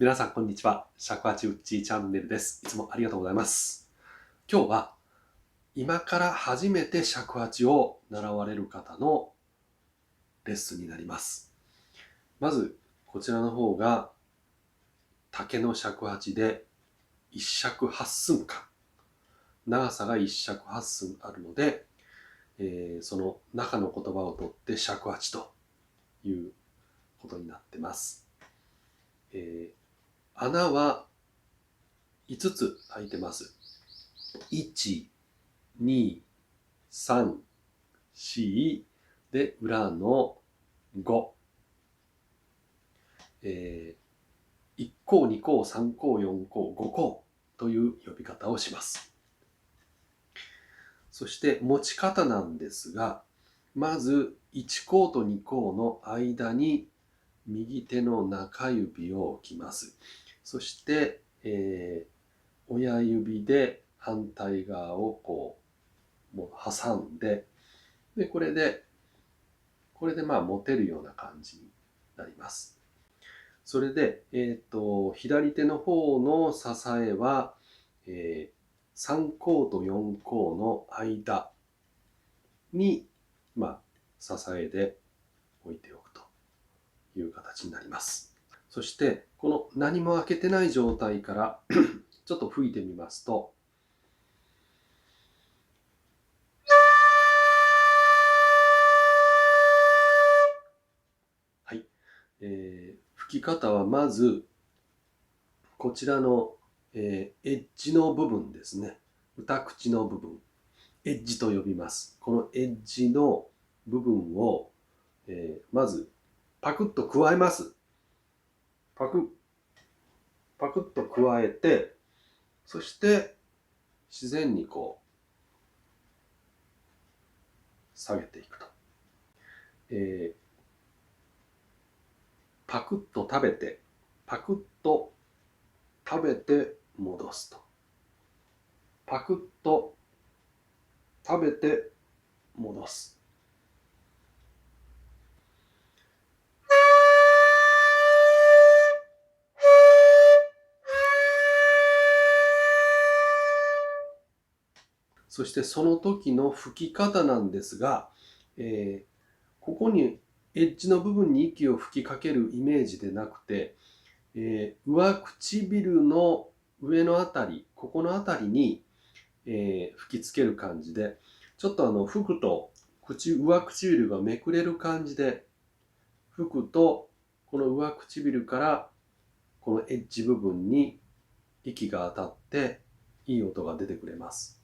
皆さんこんにちは。尺八うっちーチャンネルです。いつもありがとうございます。今日は今から初めて尺八を習われる方のレッスンになります。まずこちらの方が竹の尺八で1尺8寸間、長さが1尺8寸あるので、その中の言葉を取って尺八ということになってます。穴は5つ開いてます。1、2、3、4で裏の5。1項、2項、3項、4項、5項という呼び方をします。そして持ち方なんですが、まず1項と2項の間に右手の中指を置きます。そして、親指で反対側をもう挟んで、これで持てるような感じになります。それで、左手の方の支えは、3項と4項の間に、支えで置いておくという形になります。そして、この何も開けてない状態からちょっと吹いてみますと、はい。吹き方はまず、こちらの、エッジの部分ですね。歌口の部分。エッジと呼びます。このエッジの部分を、まずパクッと加えます。パクッと加えて、そして自然に下げていくと。パクッと食べて、パクッと食べて戻すと。パクッと食べて戻す。そしてその時の吹き方なんですが、ここにエッジの部分に息を吹きかけるイメージでなくて、上唇の上のあたり、ここのあたりに、吹きつける感じで、ちょっと吹くと上唇がめくれる感じで吹くと、この上唇からこのエッジ部分に息が当たっていい音が出てくれます。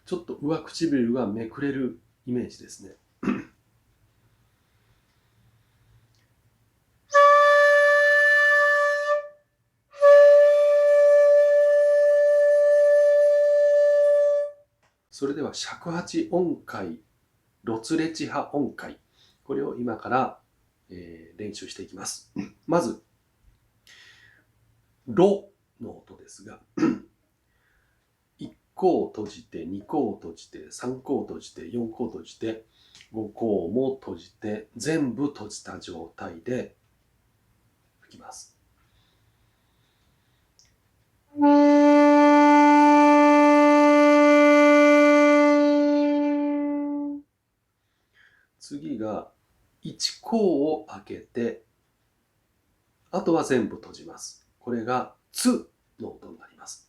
ちょっと上唇がめくれるイメージですね。それでは尺八音階、ロツレチハ音階、これを今から、練習していきます。まず、ロの音ですが、1項を閉じて、2項を閉じて、3項を閉じて、4項を閉じて、5項も閉じて、全部閉じた状態で吹きます。次が1項を開けて、あとは全部閉じます。これがツの音になります。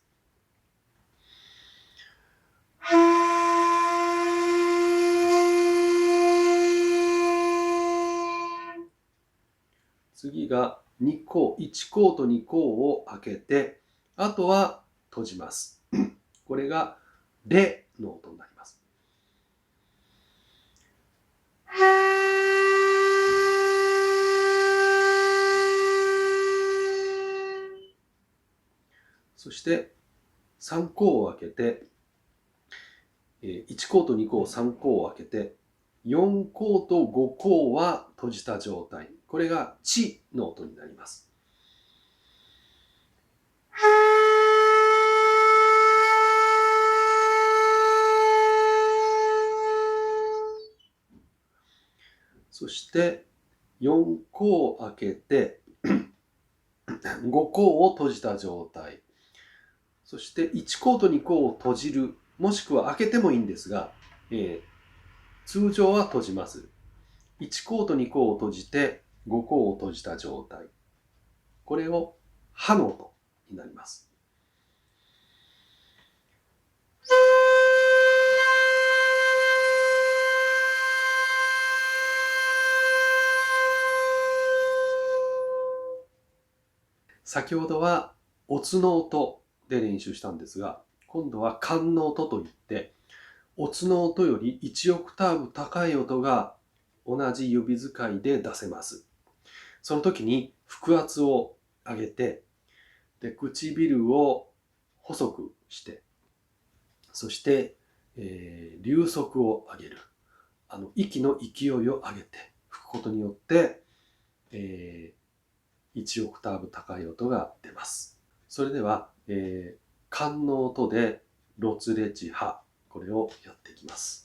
次が2項、1項と2項を開けて、あとは閉じます。これがレの音になります。そして3項を開けて、1項と2項、3項を開けて、4項と5項は閉じた状態。これがチの音になります。して4項を開けて5項を閉じた状態。そして1項と2項を閉じる、もしくは開けてもいいんですが、通常は閉じます。1項と2項を閉じて5項を閉じた状態。これをハの音になります。先ほどはオツの音で練習したんですが、今度はカンの音といって、オツの音より1オクターブ高い音が同じ指使いで出せます。その時に腹圧を上げて、で唇を細くして、そして、流速を上げる。息の勢いを上げて吹くことによって、1オクターブ高い音が出ます。それでは、カンの音でロツレチハ、これをやっていきます。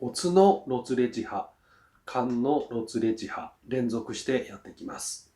オツのロツレチハ、カンのロツレチハ、連続してやっていきます。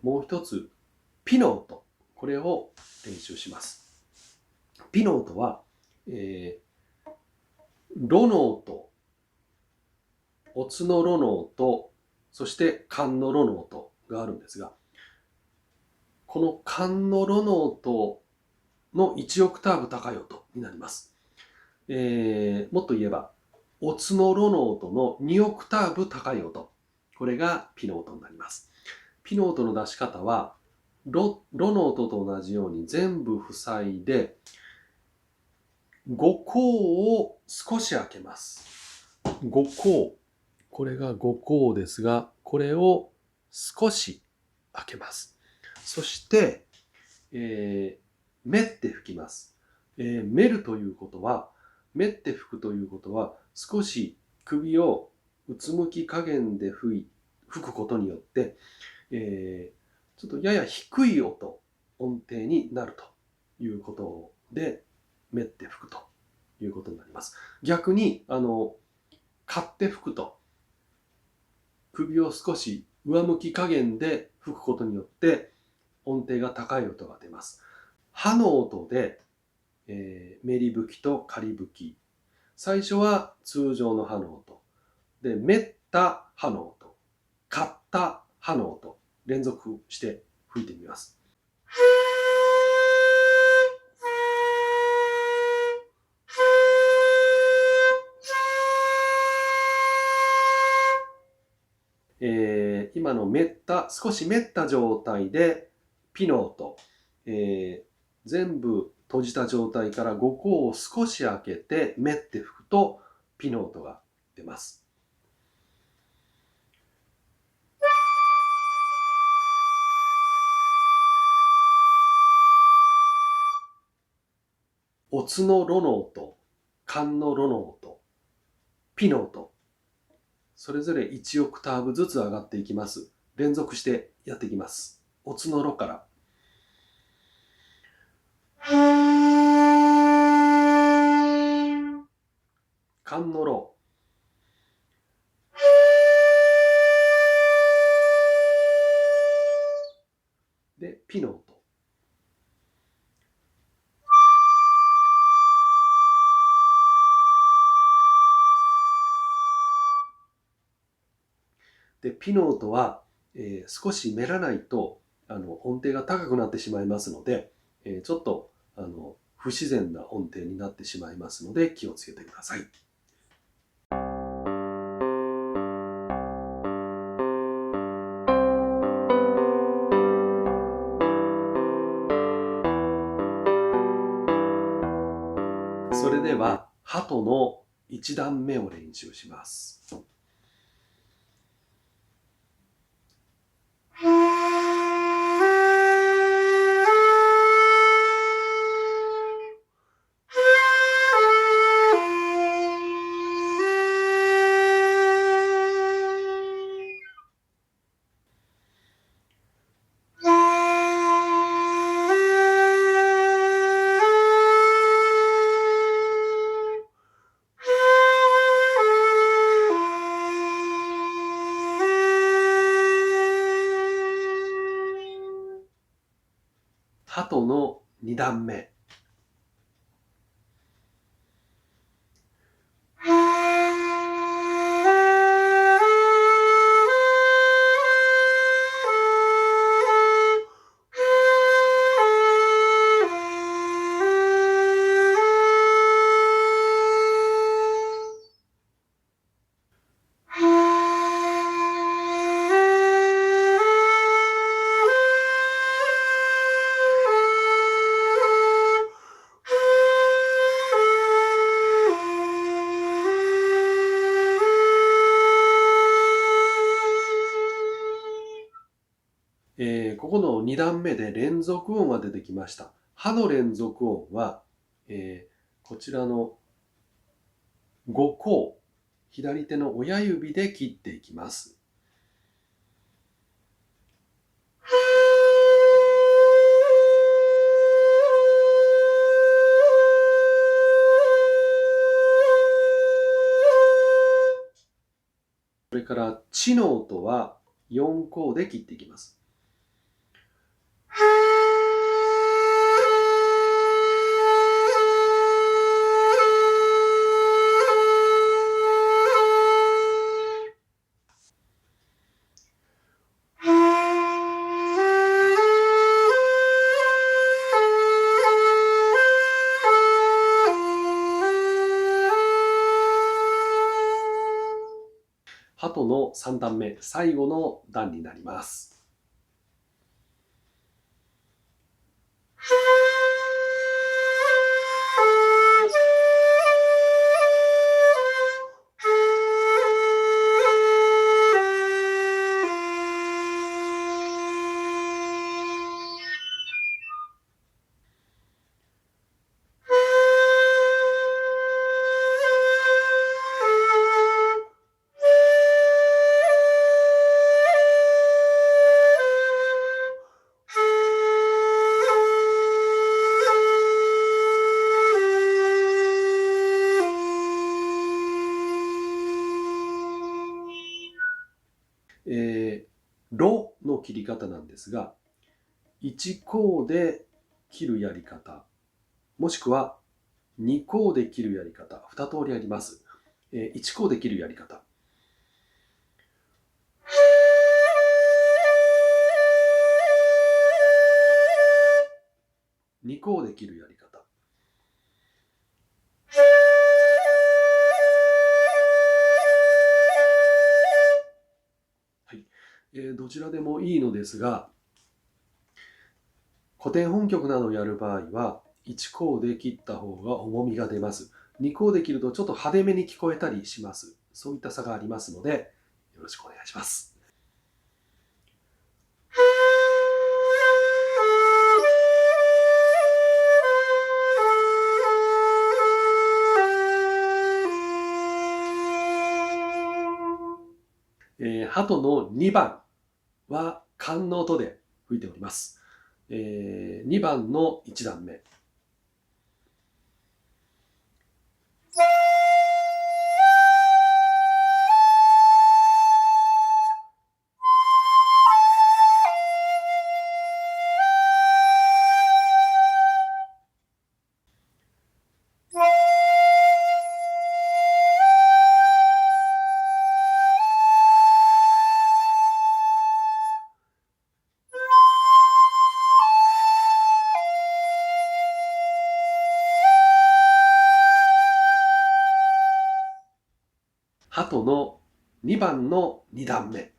もう一つ、ピの音。これを練習します。ピの音は、ロの音、オツのロの音、そしてカンのロの音があるんですが、このカンのロの音の1オクターブ高い音になります。もっと言えば、オツのロの音の2オクターブ高い音。これがピの音になります。ピの音の出し方は、ロの音と同じように全部塞いで、5項を少し開けます。5項。これが5項ですが、これを少し開けます。そして、めって吹きます。めるということは、めって吹くということは、少し首をうつむき加減で吹くことによって、ちょっとやや低い音程になるということで、めって吹くということになります。逆に、かって吹くと、首を少し上向き加減で吹くことによって、音程が高い音が出ます。ハの音で、メリ吹きと仮吹き。最初は通常のハの音。で、めったハの音。かったハの音。連続して吹いてみます。今の少しめった状態でピの音、全部閉じた状態から5項を少し開けてめって吹くとピの音が出ます。オツのロの音、カンのロの音、ピの音、それぞれ1オクターブずつ上がっていきます。連続してやっていきます。オツのロから。カンのロ。で、ピの音。で、ピノートは、少し練らないと音程が高くなってしまいますので、ちょっと不自然な音程になってしまいますので気をつけてください。それでは、鳩の1段目を練習します。鳩の2段目。ここの2段目で連続音が出てきました。歯の連続音は、こちらの5項、左手の親指で切っていきます。それからチの音は4項で切っていきます。鳩の3段目、最後の段になります。ロの切り方なんですが、1項で切るやり方、もしくは2項で切るやり方、2通りあります。1項で切るやり方。2項で切るやり方。はい。どちらでもいいのですが、古典本曲などをやる場合は、1項で切った方が重みが出ます。2項で切るとちょっと派手めに聞こえたりします。そういった差がありますので、よろしくお願いします。鳩の2番は缶の音で吹いております。2番の1段目。鳩の2番の2段目。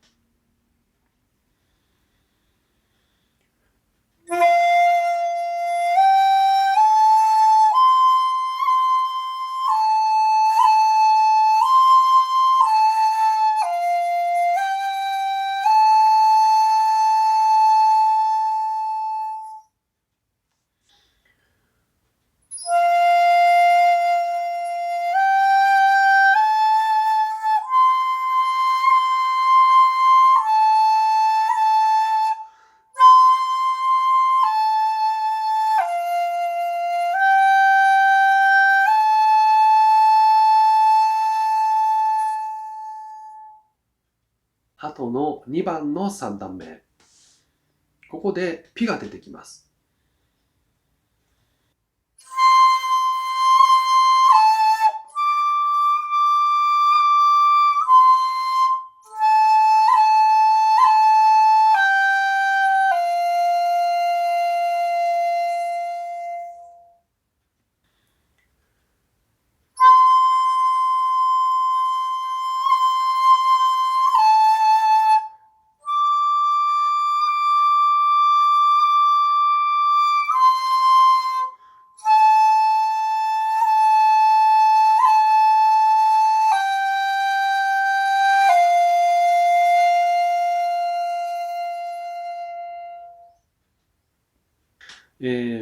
鳩の2番の3段目。ここでピが出てきます。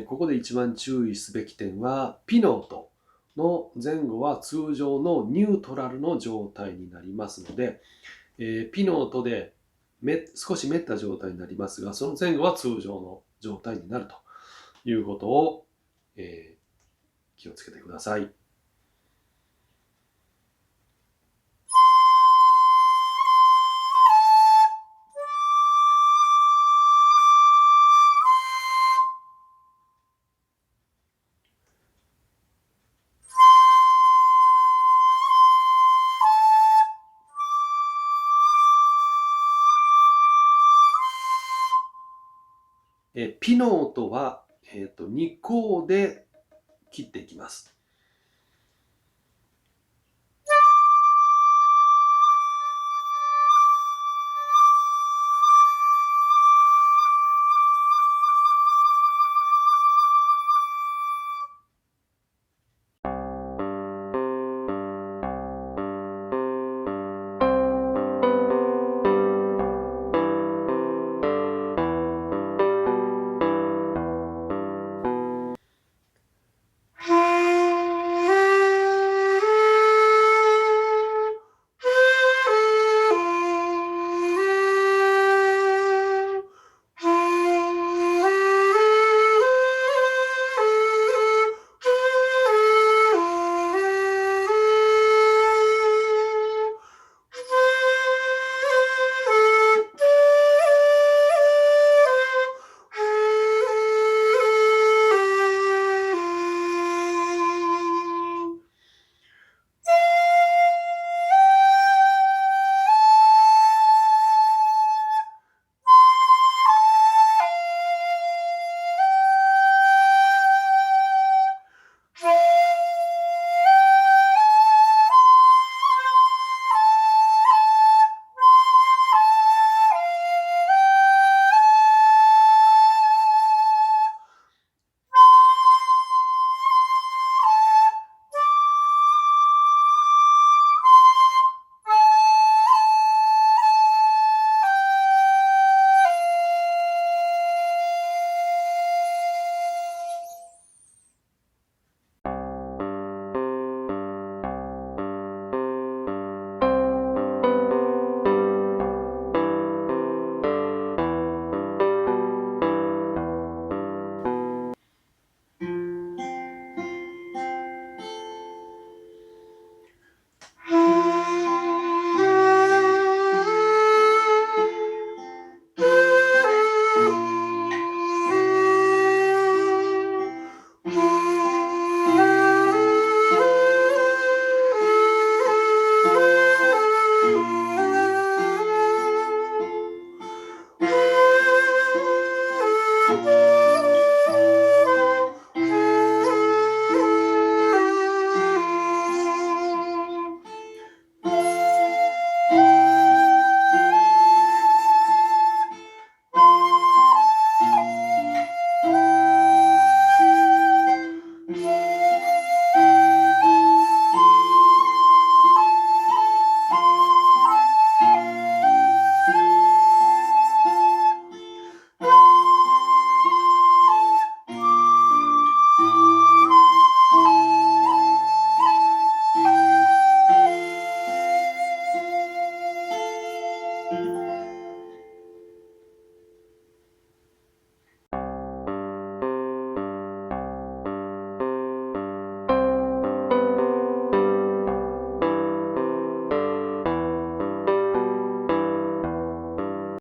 ここで一番注意すべき点は、ピの音の前後は通常のニュートラルの状態になりますので、ピの音で少しめった状態になりますが、その前後は通常の状態になるということを、気をつけてください。ピの音は、2項で切っていきます。